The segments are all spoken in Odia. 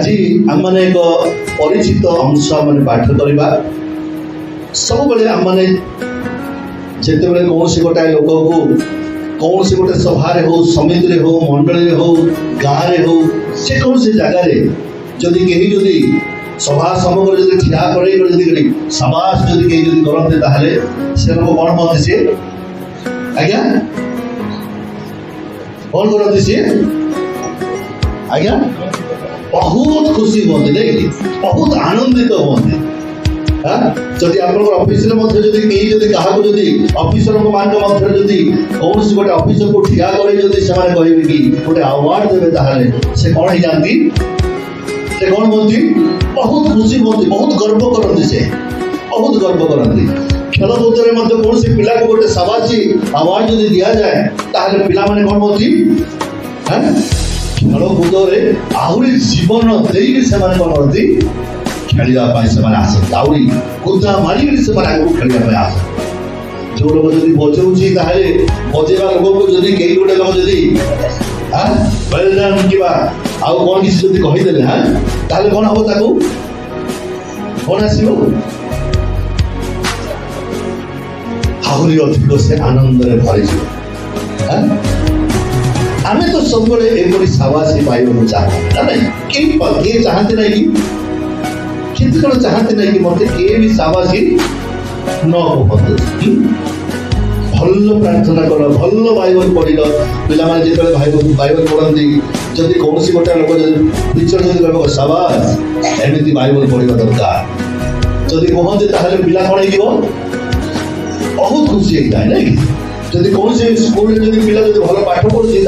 आज आम मैंने एक परिचित अंश मैंने पाठ करवा सब बेले आम मैंने जिते बड़े कौन सी गोटाए लोक को कौन सी गोटे सभारे हो समिति हो मंडली हो गाँव हो से कौन सी जगार जदि कहीं जदि सभा समग्र जदि ठिया कर समाज जदि कहीं जदि करते ताहले से लोग कौन कहते सी आज्ञा कौन करते सी आज्ञा बहुत खुशी हमें नहीं बहुत आनंदित हमें जदि आप ऑफिस क्या ऑफिसर मान मध्य कौन गोटे ऑफिसर को ठिया कर कहे कि गोटे अवार्ड देवे ताहले से कौन ही जाती से कौन बोलती बहुत खुशी बोलती बहुत गर्व करती से बहुत गर्व करती खेलकूद में कौन सी पिला को गोटे शाबाशी अवार्ड जब दि जाए ताहले पिला माने कौन बोलती खेलकूद में आहरी जीवन देकी से कौन करती खेलवाई से आसती आहरी कुदा मारिक से आगे खेलवाई आस जो लोग जब बजाऊँगी बजेवा लोक को जब कई गोटे लोग जब कि आउ कौन किसी जब कहीदे हाँ ताले कौन हम ताकू कौन आसो आहरी अधिक से आनंद भरी आम तो सब एपरी साबासी पाइबा चाहते ना किए चाहते ना कि कितने जन चाहते ना कि मत किए भी साबासी न कहते भल प्रार्थना कर भल बाइबल पढ़ पाने जो बाइबल पढ़ती जदि कौन सी गोटे लोक टीचर जब कह साबास एमती बाइबल पढ़ा दरकार जदि कहते ताहले पिला कौन हो बहुत खुशी होता है ना जदि कौन से स्कूल जब पिला जब भल पाठ पढ़ुची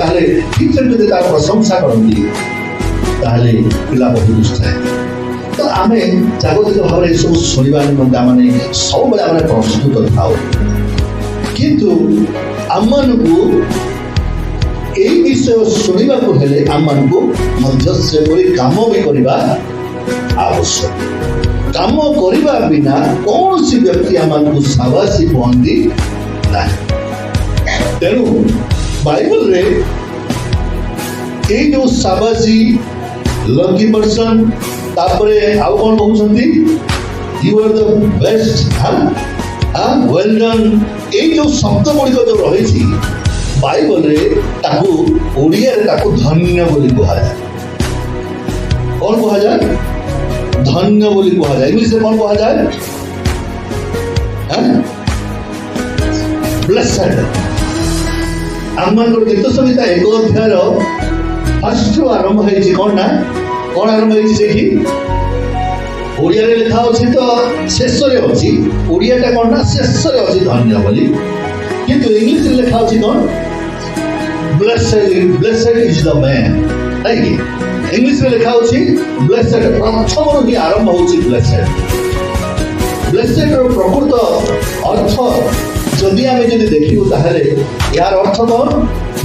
टीचर जब तार प्रशंसा करती पिला बहुत उत्साह तो आम जागतिक भाव में सब शुणा निमंते आम सब प्रस्तुत था किंतु आम यही विषय शुणा हेले आम से काम भी करवा आवश्यक काम करने बिना कौन सी व्यक्ति आम साबासी कहती ना तेणु बाइबल रे ये जो साबासी लकी पर्सन तापरे आउ कौन कहते you are the best well done ये जो शब्द गुड़िक जो रही बाइबल रे ताकू ओडिया रे ताकू धन्य बोली कहा जाए कौन कहा जाए धन्य बोली कहा जाए इंग्लिश में कौन कहा जाए ब्लेसेड आम गीत संहिता 1 अध्याय फर्स्ट आरंभ होती कौन ना कौन आरंभ होती ओडिया लिखा अच्छी तो शेष अच्छी ओडियाटा कौन ना शेष अच्छी धन्य बोली किंतु इंग्लिश लिखा अच्छी कौन ब्लेसेड इज द मैन नहीं इंग्लिश में लिखा अच्छी ब्लेसेड प्रथम ही आरंभ होची ब्लेसेड प्रकृत अर्थ जदि आम जब देखू ताहले यार अर्थ कौन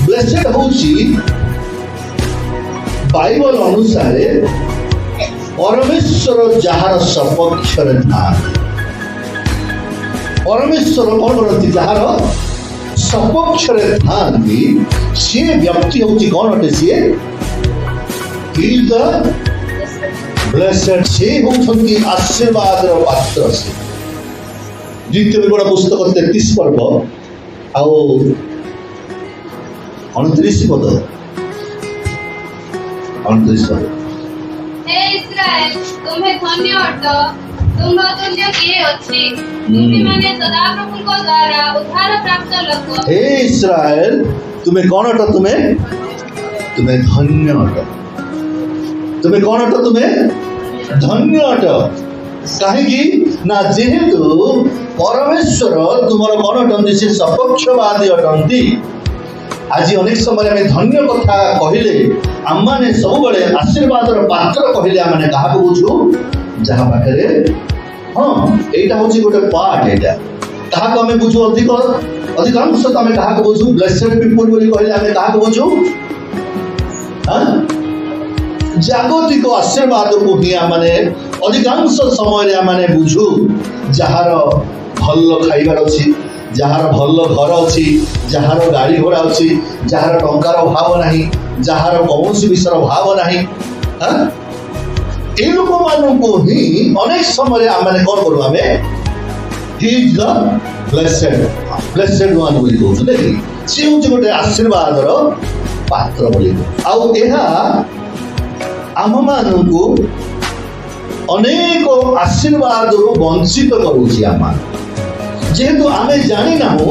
ब्लेसेड होची बाइबल अनुसार परमेश्वर जार सपक्ष था परमेश्वर कौन करती जार सपक्ष था सी व्यक्ति हूँ कौन अटे सी इज द ब्लेसेड से होती आशीर्वाद पात्र से द्वितीय बड़ा पुस्तक 33 पर्व आउ 29 पद 29 पद हे इस्राएल तुम्हें धन्य अट तुम तुल्य किए अछि तुम माने सदाप्रभुଙ୍କ द्वारा उद्धार प्राप्त लोक हे इस्राएल तुम्हें कौन अट तुम्हें धन्य अट तुम्हें कौन अट तुम्हें धन्य अट कहीं ना जेहेतु परमेश्वर तुम कौन अटंती से सपक्षवादी अटंती आज अनेक समय आम धन्य कथा कहले आम मैंने सब आशीर्वाद पात्र कहले आम क्या बुझू जहाँ पाखे हाँ यहाँ हूँ गोटे पार्ट यहाँ क्या आम बुझू अधिकांश आम क्या बुझू ब्लेसेड पीपुल बोली कहले आम क्या बुझू जागतिक आशीर्वाद को ही आमने अधिकांश समय आमने बुझू जार भल खाइबार अच्छी जार भल घर अच्छी जार गाड़ी घोड़ा अच्छी जार टंकार भाव ना जार कौन विषय भाव ना এই ଲୋକମାନଙ୍କୁ ହିଁ ଅନେକ ସମୟରେ ଆମେ କଣ କରୁ ଆମେ ହି ଇଜ ଦ ବ୍ଲେସେଡ୍ ୱାନ୍ ବୋଲି କହୁଛୁ ଦେଖି ସେ ହଉଛି ଗୋଟେ ଆଶୀର୍ବାଦର ପାତ୍ର ବୋଲି ଆଉ ଏହା ଆମମାନଙ୍କୁ ଅନେକ ଆଶୀର୍ବାଦରୁ ବଞ୍ଚିତ କରୁଛି ଆମ ଯେହେତୁ ଆମେ ଜାଣିନାହୁଁ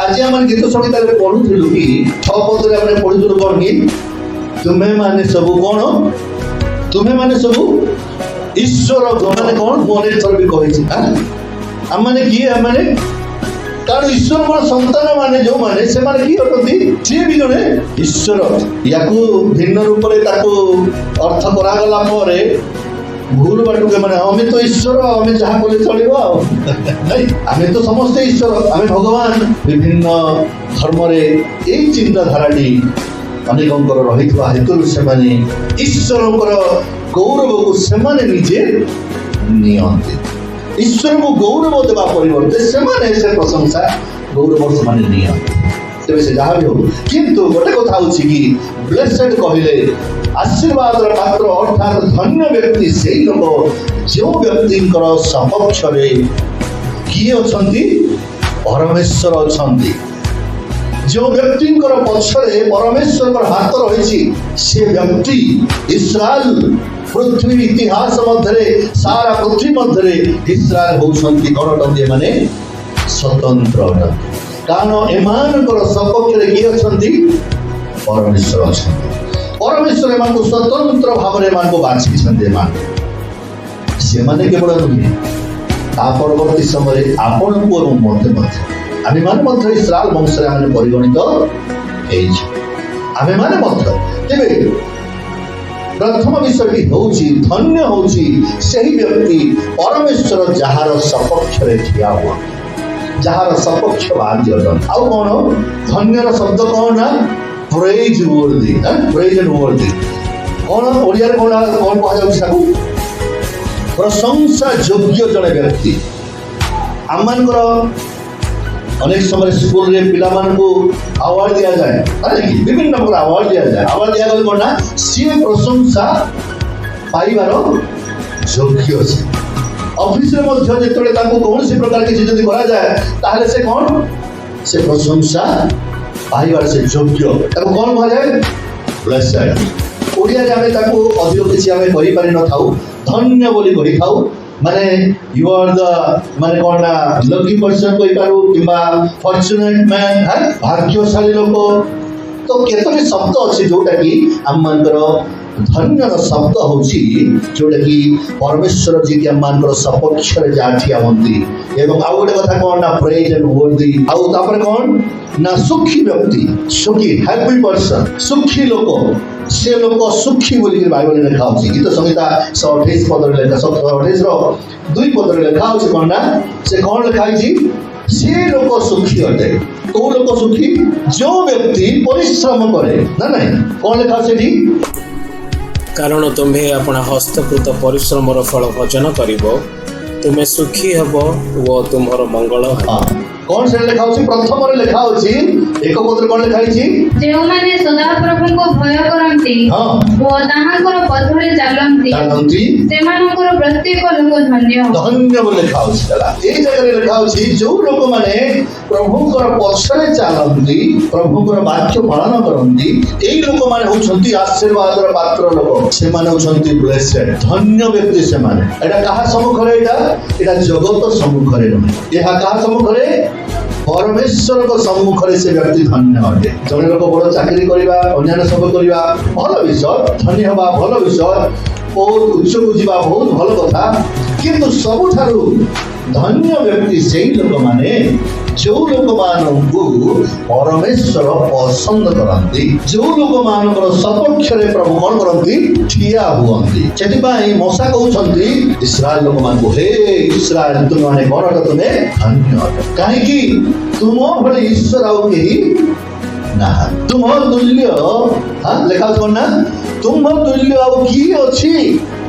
ଆଜି ଆମେ ଗୀତ ସଂହିତାରେ ପଢୁଥିଲୁ କି 6 ପଦରେ ଆମେ ପଢୁଥିଲୁ କଣ କି ତୁମେମାନେ ସବୁ କଣ ତୁମେମାନେ ସବୁ ଈଶ୍ୱର ମାନେ କଣ ମୁଁ ଅନେକ ଥର ବି କହିଛି ଆମମାନେ କିଏ ଆମମାନେ କାରଣ ଈଶ୍ୱରଙ୍କର ସନ୍ତାନ ମାନେ ଯୋଉମାନେ ସେମାନେ କିଏ ଅଟନ୍ତି ସିଏ ବି ଜଣେ ଈଶ୍ୱର ୟାକୁ ଭିନ୍ନ ରୂପରେ ତାକୁ ଅର୍ଥ କରାଗଲା ପରେ ଭୁଲ ବାଟକୁ ମାନେ ଆମେ ତ ଈଶ୍ୱର ଆମେ ଯାହା କଲେ ଚଳିବ ଆଉ ନାଇଁ ଆମେ ତ ସମସ୍ତେ ଈଶ୍ୱର ଆମେ ଭଗବାନ ବିଭିନ୍ନ ଧର୍ମରେ ଏଇ ଚିନ୍ତାଧାରାଟି ଅନେକଙ୍କର ରହିଥିବା ହେତୁରୁ ସେମାନେ ଈଶ୍ୱରଙ୍କର ଗୌରବକୁ ସେମାନେ ନିଜେ ନିଅନ୍ତି ଈଶ୍ୱରଙ୍କୁ ଗୌରବ ଦେବା ପରିବର୍ତ୍ତେ ସେମାନେ ସେ ପ୍ରଶଂସା ଗୌରବ ସେମାନେ ନିଅନ୍ତି ତେବେ ସେ ଯାହା ବି ହଉ କିନ୍ତୁ ଗୋଟେ କଥା ହଉଛି କି ବ୍ଲେସେଡ୍ କହିଲେ ଆଶୀର୍ବାଦର ପାତ୍ର ଅର୍ଥାତ୍ ଧନ୍ୟ ବ୍ୟକ୍ତି ସେଇ ଲୋକ ଯେଉଁ ବ୍ୟକ୍ତିଙ୍କର ସପକ୍ଷରେ କିଏ ଅଛନ୍ତି ପରମେଶ୍ୱର ଅଛନ୍ତି ଯେଉଁ ବ୍ୟକ୍ତିଙ୍କର ପଛରେ ପରମେଶ୍ୱରଙ୍କର ହାତ ରହିଛି ସେ ବ୍ୟକ୍ତି ଇସ୍ରାଏଲ ପୃଥିବୀ ଇତିହାସ ମଧ୍ୟରେ ସାରା ପୃଥିବୀ ମଧ୍ୟରେ ଇସ୍ରାଏଲ ହେଉଛନ୍ତି କଣ ଅଟନ୍ତି ଏମାନେ ସ୍ୱତନ୍ତ୍ର ଅଟନ୍ତି କାରଣ ଏମାନଙ୍କର ସପକ୍ଷରେ କିଏ ଅଛନ୍ତି ପରମେଶ୍ୱର ଅଛନ୍ତି ପରମେଶ୍ୱର ଏମାନଙ୍କୁ ସ୍ୱତନ୍ତ୍ର ଭାବରେ ଏମାନଙ୍କୁ ବାଛିଛନ୍ତି ଏମାନେ ସେମାନେ କେବଳ ନୁହେଁ ତା ପରବର୍ତ୍ତୀ ସମୟରେ ଆପଣଙ୍କୁ ଏବଂ ମୋତେ ମଧ୍ୟ ଆମେମାନେ ମଧ୍ୟ ଇସ୍ରାଏଲ ବଂଶରେ ଆମେ ପରିଗଣିତ ହେଇଛୁ ଆମେମାନେ ମଧ୍ୟ ତେବେ ପ୍ରଥମ ବିଷୟଟି ହେଉଛି ଧନ୍ୟ ହେଉଛି ସେହି ବ୍ୟକ୍ତି ପରମେଶ୍ୱର ଯାହାର ସପକ୍ଷରେ ଠିଆ ହୁଅନ୍ତି ଯାହାର ସପକ୍ଷବାଦୀ ଅଟନ୍ତି ଆଉ କଣ ଧନ୍ୟର ଶବ୍ଦ କଣ ନା ପ୍ରେଜ୍ ୱର୍ଦି ପ୍ରେଜ୍ ଆଣ୍ଡ ୱର୍ଦି କଣ ଓଡ଼ିଆରେ କଣ କୁହାଯାଉଛି ତାକୁ ପ୍ରଶଂସା ଯୋଗ୍ୟ ଜଣେ ବ୍ୟକ୍ତି ଆମମାନଙ୍କର ଅନେକ ସମୟରେ ସ୍କୁଲରେ ପିଲାମାନଙ୍କୁ ଆୱାର୍ଡ ଦିଆଯାଏ ବିଭିନ୍ନ ପ୍ରକାର ଆୱାର୍ଡ ଦିଆଯାଏ ଆୱାର୍ଡ ଦିଆଗଲେ କଣ ନା ସିଏ ପ୍ରଶଂସା ପାଇବାର ଯୋଗ୍ୟ ଅଛି ଅଫିସରେ ମଧ୍ୟ ଯେତେବେଳେ ତାଙ୍କୁ କୌଣସି ପ୍ରକାର କିଛି ଯଦି କରାଯାଏ ତାହେଲେ ସେ କଣ ସେ ପ୍ରଶଂସା ପାଇବାର ସେ ଯୋଗ୍ୟ ତାକୁ କଣ କୁହାଯାଏ ବ୍ଲେସେଡ୍ ଓଡ଼ିଆରେ ଆମେ ତାକୁ ଅଧିକ କିଛି ଆମେ କହିପାରିନଥାଉ ଧନ୍ୟ ବୋଲି କହିଥାଉ ମାନେ ୟୁ ଆର୍ ଦ ମାନେ କଣ ନା ଲକି ପର୍ସନ କହିପାରୁ କିମ୍ବା ଫର୍ଚୁନେଟ୍ ମ୍ୟାନ୍ ଭାଗ୍ୟଶାଳୀ ଲୋକ ତ କେତୋଟି ଶବ୍ଦ ଅଛି ଯୋଉଟା କି ଆମମାନଙ୍କର ଧନ୍ୟର ଶବ୍ଦ ହେଉଛି ଯୋଉଟା କି ପରମେଶ୍ୱର ଯିଏକି ଆମମାନଙ୍କର ସପକ୍ଷରେ ଯାହା ଠିଆ ହୁଅନ୍ତି ଏବଂ ଆଉ ଗୋଟେ କଥା କଣ ନା ପ୍ରେଜ୍ ଆଣ୍ଡ ୱର୍ଦି ଆଉ ତାପରେ କଣ ନା ସୁଖୀ ବ୍ୟକ୍ତି ସୁଖୀ ହ୍ୟାପି ପର୍ସନ ସୁଖୀ ଲୋକ ସେ ଲୋକ ସୁଖୀ ବୋଲିକି ବାଇବଲରେ ଲେଖା ହେଉଛି ଗୀତ ସଂହିତା 128 ପଦରେ ଲେଖା 128ର 2 ପଦରେ ଲେଖା ହେଉଛି କଣ ନା ସେ କଣ ଲେଖା ହେଇଛି ସେ ଲୋକ ସୁଖୀ ଅଟେ କୋଉ ଲୋକ ସୁଖୀ ଯୋଉ ବ୍ୟକ୍ତି ପରିଶ୍ରମ କରେ ନା ନାଇଁ କଣ ଲେଖା ଅଛି ସେଠି କାରଣ ତୁମ୍ଭେ ଆପଣା ହସ୍ତକୃତ ପରିଶ୍ରମର ଫଳ ଭୋଜନ କରିବ ତୁମେ ସୁଖୀ ହେବ ଓ ତୁମର ମଙ୍ଗଳ ହେବ କଣ ସେଟା ଲେଖା ହେଉଛି ପ୍ରଥମରେ ଲେଖା ହେଉଛି ଏକ ପଦରେ କଣ ଲେଖା ହେଇଛି ଯେଉଁମାନେ ସଦାପ୍ରଭୁଙ୍କୁ ଭୟ କରନ୍ତି ଓ ତାହାଙ୍କର ପଥରେ ଚାଲନ୍ତି ସେମାନଙ୍କର ପ୍ରତ୍ୟେକ ଲୋକ ଧନ୍ୟ ଧନ୍ୟ ବୋଲି ଲେଖା ହେଉଛି ହେଲା ଏଇ ଜାଗାରେ ଲେଖା ହେଉଛି ଯୋଉ ଲୋକମାନେ ପ୍ରଭୁଙ୍କର ପଛରେ ଚାଲନ୍ତି ପ୍ରଭୁଙ୍କର ବାକ୍ୟ ପାଳନ କରନ୍ତି ଏଇ ଲୋକମାନେ ହଉଛନ୍ତି ଆଶୀର୍ବାଦର ପାତ୍ର ଲୋକ ସେମାନେ ହଉଛନ୍ତି ବ୍ଲେସେଡ୍ ଧନ୍ୟ ବ୍ୟକ୍ତି ସେମାନେ ଏଇଟା କାହା ସମ୍ମୁଖରେ ଏଇଟା ଜଗତ ସମ୍ମୁଖରେ ନୁହେଁ ଏହା କାହା ସମ୍ମୁଖରେ ପରମେଶ୍ୱରଙ୍କ ସମ୍ମୁଖରେ ସେ ବ୍ୟକ୍ତି ଧନ୍ୟ ଅଟେ ଜଣେ ଲୋକ ବଡ଼ ଚାକିରି କରିବା ଅନ୍ୟାନ୍ୟ ସବୁ କରିବା ଭଲ ବିଷୟ ଧନୀ ହେବା ଭଲ ବିଷୟ ବହୁତ ଉଚ୍ଚକୁ ଯିବା ବହୁତ ଭଲ କଥା କିନ୍ତୁ ସବୁଠାରୁ ଧନ୍ୟ ବ୍ୟକ୍ତି ସେଇ ଲୋକମାନେ ଯେଉଁ ଲୋକମାନଙ୍କୁ ପରମେଶ୍ୱର ପସନ୍ଦ କରନ୍ତି ଯେଉଁ ଲୋକମାନଙ୍କର ସପକ୍ଷରେ ପ୍ରଭୁ କଣ କରନ୍ତି ଠିଆ ହୁଅନ୍ତି ସେଥିପାଇଁ ମଶା କହୁଛନ୍ତି ଇସ୍ରାଏଲ ଲୋକମାନଙ୍କୁ ହେ ଇସ୍ରାଏଲ ତୁମେମାନେ କଣ ଅଟ ତୁମେ ଧନ୍ୟ ଅଟ କାହିଁକି ତୁମ ଭଳି ଈଶ୍ୱର ଆଉ କେହି ନାହାନ୍ତି ତୁମ ତୁଲ୍ୟ ଲେଖା କଣ ନା ତୁମ ତୁଲ୍ୟ ଆଉ କିଏ ଅଛି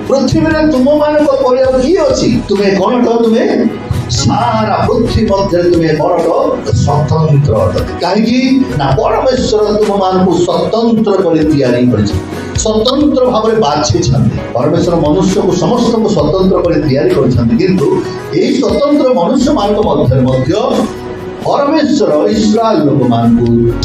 ପୃଥିବୀରେ ତୁମମାନଙ୍କ ପରି ଆଉ କିଏ ଅଛି ତୁମେ କଣ ଅଟ ତୁମେ सारा पृथ्वी मध्य तुम्हें बड़ स्वतंत्र अटते कहीं परमेश्वर तुम मान को स्वतंत्र कर स्वतंत्र भाव में बाछी परमेश्वर मनुष्य को समस्त को स्वतंत्र कर किंतु यही स्वतंत्र मनुष्य मान मध्य परमेश्वर इस्राएल लोक मान को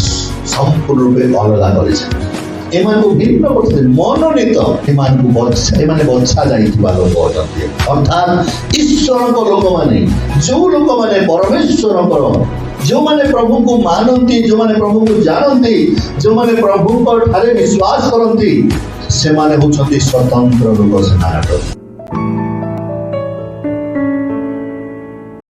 संपूर्ण रूपे अलग कर भिन्न करते मनोनीत एमाने बछा जाइथिबा लोक अटंती अर्थात ईश्वर लोक माने जो लोक माने परमेश्वर जो माने प्रभु को मानती जो माने प्रभु को जानती जो माने प्रभु को ठारे विश्वास करती से माने होछंती स्वतंत्र लोक से